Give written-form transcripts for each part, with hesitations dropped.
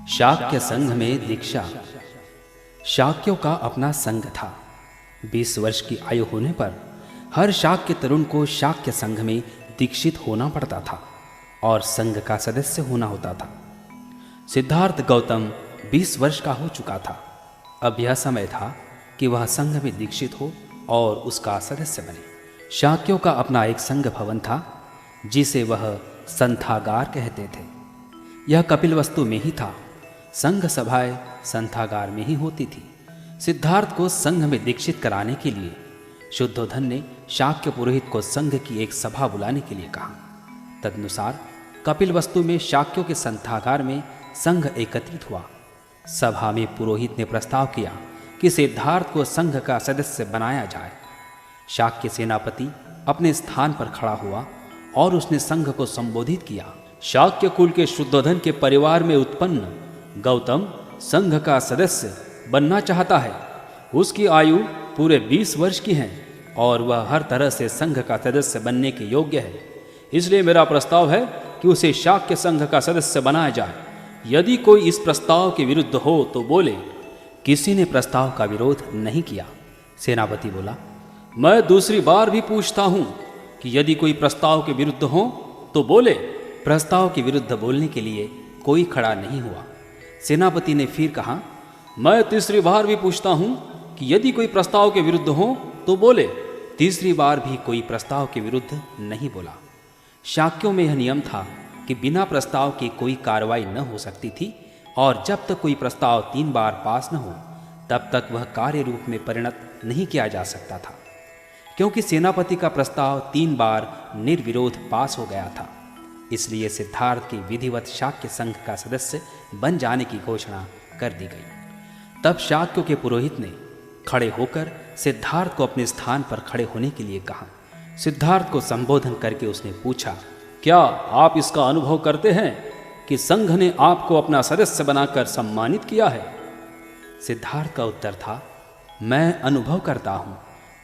शाक्य संघ में दीक्षा। शाक्यों का अपना संघ था। 20 वर्ष की आयु होने पर हर शाक्य तरुण को शाक्य संघ में दीक्षित होना पड़ता था और संघ का सदस्य होना होता था। सिद्धार्थ गौतम 20 वर्ष का हो चुका था। अब यह समय था कि वह संघ में दीक्षित हो और उसका सदस्य बने। शाक्यों का अपना एक संघ भवन था जिसे वह संथागार कहते थे। यह कपिलवस्तु में ही था। संघ सभाएं संथागार में ही होती थी। सिद्धार्थ को संघ में दीक्षित कराने के लिए शुद्धोधन ने शाक्य पुरोहित को संघ की एक सभा बुलाने के लिए कहा। तदनुसार कपिलवस्तु में शाक्यों के संथागार में संघ एकत्रित हुआ। सभा में पुरोहित ने प्रस्ताव किया कि सिद्धार्थ को संघ का सदस्य बनाया जाए। शाक्य सेनापति अपने स्थान पर खड़ा हुआ और उसने संघ को संबोधित किया। शाक्य कुल के शुद्धोधन के परिवार में उत्पन्न गौतम संघ का सदस्य बनना चाहता है। उसकी आयु पूरे 20 वर्ष की है और वह हर तरह से संघ का सदस्य बनने के योग्य है। इसलिए मेरा प्रस्ताव है कि उसे शाक्य संघ का सदस्य बनाया जाए। यदि कोई इस प्रस्ताव के विरुद्ध हो तो बोले। किसी ने प्रस्ताव का विरोध नहीं किया। सेनापति बोला, मैं दूसरी बार भी पूछता हूं कि यदि कोई प्रस्ताव के विरुद्ध हो तो बोले। प्रस्ताव के विरुद्ध बोलने के लिए कोई खड़ा नहीं हुआ। सेनापति ने फिर कहा, मैं तीसरी बार भी पूछता हूं कि यदि कोई प्रस्ताव के विरुद्ध हो तो बोले। तीसरी बार भी कोई प्रस्ताव के विरुद्ध नहीं बोला। शाक्यों में यह नियम था कि बिना प्रस्ताव के कोई कार्रवाई न हो सकती थी और जब तक कोई प्रस्ताव 3 बार पास न हो तब तक वह कार्य रूप में परिणत नहीं किया जा सकता था। क्योंकि सेनापति का प्रस्ताव 3 बार निर्विरोध पास हो गया था, इसलिए सिद्धार्थ के विधिवत शाक्य संघ का सदस्य बन जाने की घोषणा कर दी गई। तब शाक्यों के पुरोहित ने खड़े होकर सिद्धार्थ को अपने स्थान पर खड़े होने के लिए कहा। सिद्धार्थ को संबोधन करके उसने पूछा, क्या आप इसका अनुभव करते हैं कि संघ ने आपको अपना सदस्य बनाकर सम्मानित किया है? सिद्धार्थ का उत्तर था, मैं अनुभव करता हूं।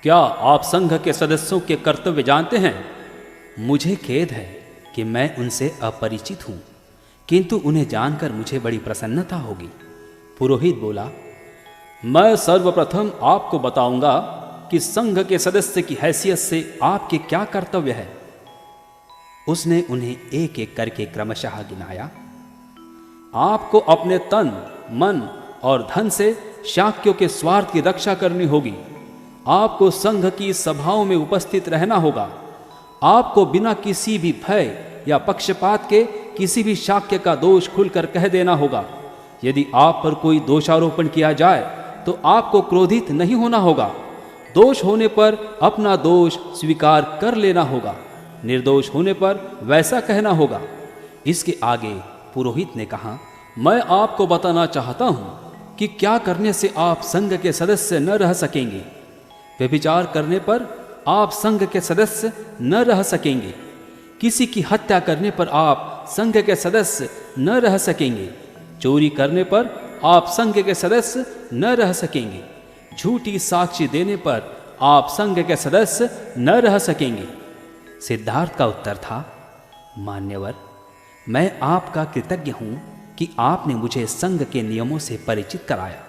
क्या आप संघ के सदस्यों के कर्तव्य जानते हैं? मुझे खेद है कि मैं उनसे अपरिचित हूं, किंतु उन्हें जानकर मुझे बड़ी प्रसन्नता होगी। पुरोहित बोला, मैं सर्वप्रथम आपको बताऊंगा कि संघ के सदस्य की हैसियत से आपके क्या कर्तव्य है। उसने उन्हें एक एक करके क्रमशः गिनाया। आपको अपने तन, मन और धन से शाक्यों के स्वार्थ की रक्षा करनी होगी। आपको संघ की सभाओं में उपस्थित रहना होगा। आपको बिना किसी भी भय या पक्षपात के किसी भी शाक्य का दोष खुलकर कह देना होगा। यदि आप पर कोई दोषारोपण किया जाए तो आपको क्रोधित नहीं होना होगा। दोष होने पर अपना दोष स्वीकार कर लेना होगा। निर्दोष होने पर वैसा कहना होगा। इसके आगे पुरोहित ने कहा, मैं आपको बताना चाहता हूं कि क्या करने से आप संघ के सदस्य न रह सकेंगे। व्यभिचार करने पर आप संघ के सदस्य न रह सकेंगे। किसी की हत्या करने पर आप संघ के सदस्य न रह सकेंगे। चोरी करने पर आप संघ के सदस्य न रह सकेंगे। झूठी साक्षी देने पर आप संघ के सदस्य न रह सकेंगे। सिद्धार्थ का उत्तर था, मान्यवर, मैं आपका कृतज्ञ हूं कि आपने मुझे संघ के नियमों से परिचित कराया।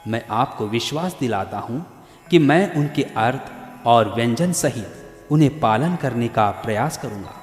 मैं आपको विश्वास दिलाता हूं कि मैं उनके अर्थ और व्यंजन सहित उन्हें पालन करने का प्रयास करूंगा।